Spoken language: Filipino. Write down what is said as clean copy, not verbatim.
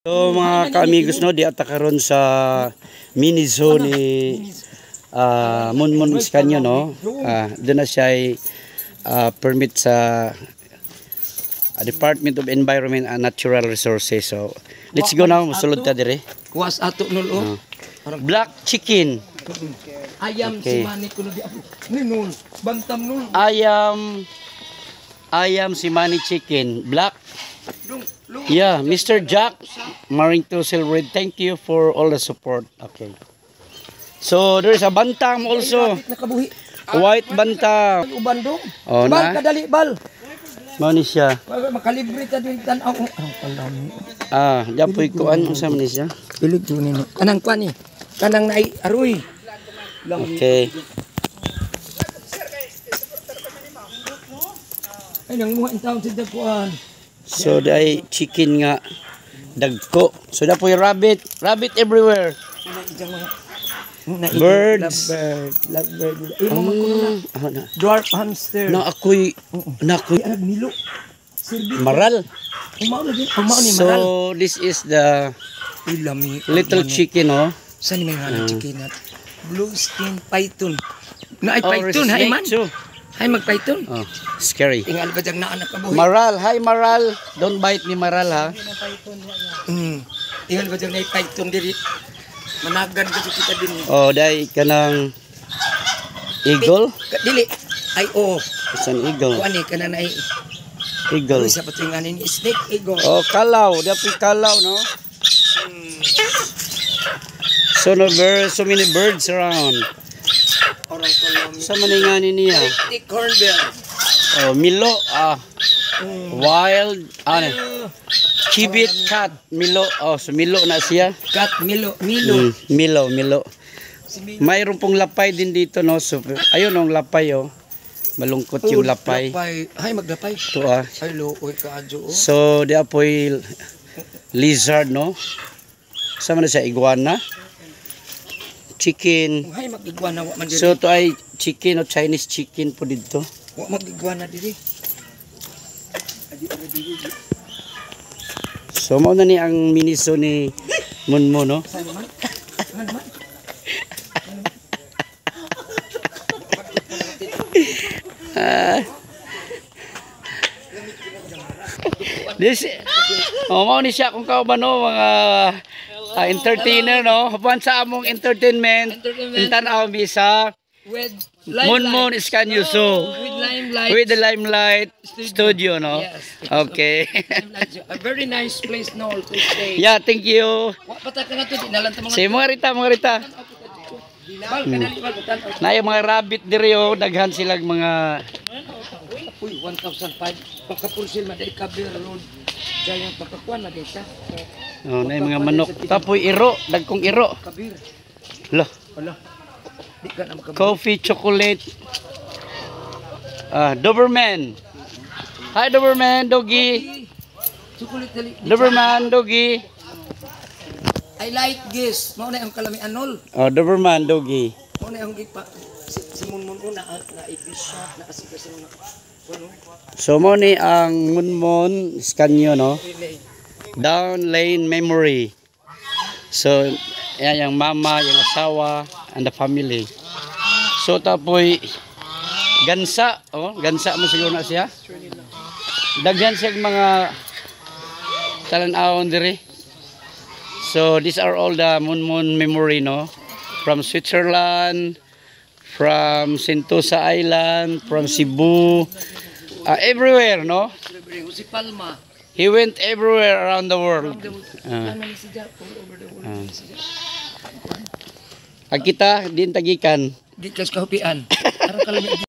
So mga ka-amigos no, di ata karon sa mini zoo ni Munmun Iskanyo no. Doon na siya permit sa Department of Environment and Natural Resources. So let's go now, musulod ta dire. Kuwas ato nul Black chicken. Ayam si Manny kuno di ako. Nul bantam nul. Ayam si Manny chicken. Black. Yeah, Mr. Jack Marinto Silverid, thank you for all the support. Okay. So there's a bantam also. White bantam. Uban dong. Oh, bal na. kadali bal. Mao ni siya. Makalibre ta din tan-aw. Japoy kuan unsa man ni siya? Pilig ni ni. Kanang kuan ni. Kanang nai aroy. Okay. Ay nang muha taon sa kuan. So dai chicken nga dagko. So dapoy rabbit everywhere. Birds. Lovebird. Dwarf hamster. Na ako'y Milo. maral. Ni maral. So this is the little chicken, oh. Saan may nga chicken at blue skin python. Na ay python, hay man. Hay mag python. Oh, scary. Tingal ba diyang naanak ka buhay? Maral, hi Maral. Don't bite me Maral ha. Tingal ba diyang na python diri? Managan kasi kita din. Oh, dai kanang eagle. Dili. Ay oh. It's an eagle. Kuan ni kana na Eagle. sa patinganin snake eagle. Oh, kalaw. Dapoy kalaw, no? So so many birds around. Orang kolom. Sa maninganin niya. The cornbill. Oh, Milo, wild, chibit cat, Milo. Oh, so Milo na siya. Cat Milo. Milo. Mayroon pong lapay din dito, no? So, ayun ang lapay, oh. Malungkot yung lapay. Hay maglapay. Ito, Ay looy ka adyo. So, di apoy lizard, no? Sama na siya, iguana. Chicken. Hay mag-iguana wa man diri. So, ito ay chicken o Chinese chicken po dito. Wa mag-iguana diri. So, mao na ni ang miniso ni Munmun, no? Mao ni siya kung kauban no mga entertainer no hupan sa among entertainment intanaw bisa With Munmun Iskanyo so with the Limelight Studio no. Yes. Okay. A very nice place no to stay. Yeah, thank you. Wa pata ka na to dinalan ta mga. Si mga rita. Bal kadali bal tan. Na yung mga rabbit diri oh daghan silang mga Uy 1,005 pakapursil maday Kabir Road. Dayang pagkakuan na desa. oh na yung mga manok tapoy iro dagkong iro. Kabir. Lah. Wala. Di ka na makabir. Coffee, chocolate. Doberman. Hi Doberman, doggy. Chocolate dali. Doberman, doggy. I like this. Mao na ang kalami anol. Oh, Doberman, doggy. Mao na ang gipa. Si Munmun una na i-shot na asika sa mga ano. So mo ni ang Munmun Iskanyo no. Down lane memory. So yan yung mama, yung asawa, and the family. So tapoy gansa, oh, gansa mo siguro na siya. Daghan siya mga talan-awon diri. So these are all the Munmun memory no. From Switzerland, from Sentosa Island, from Cebu, everywhere no. Si Palma. He went everywhere around the world. Kita din tagikan. Di kas kahupian. Aron kalami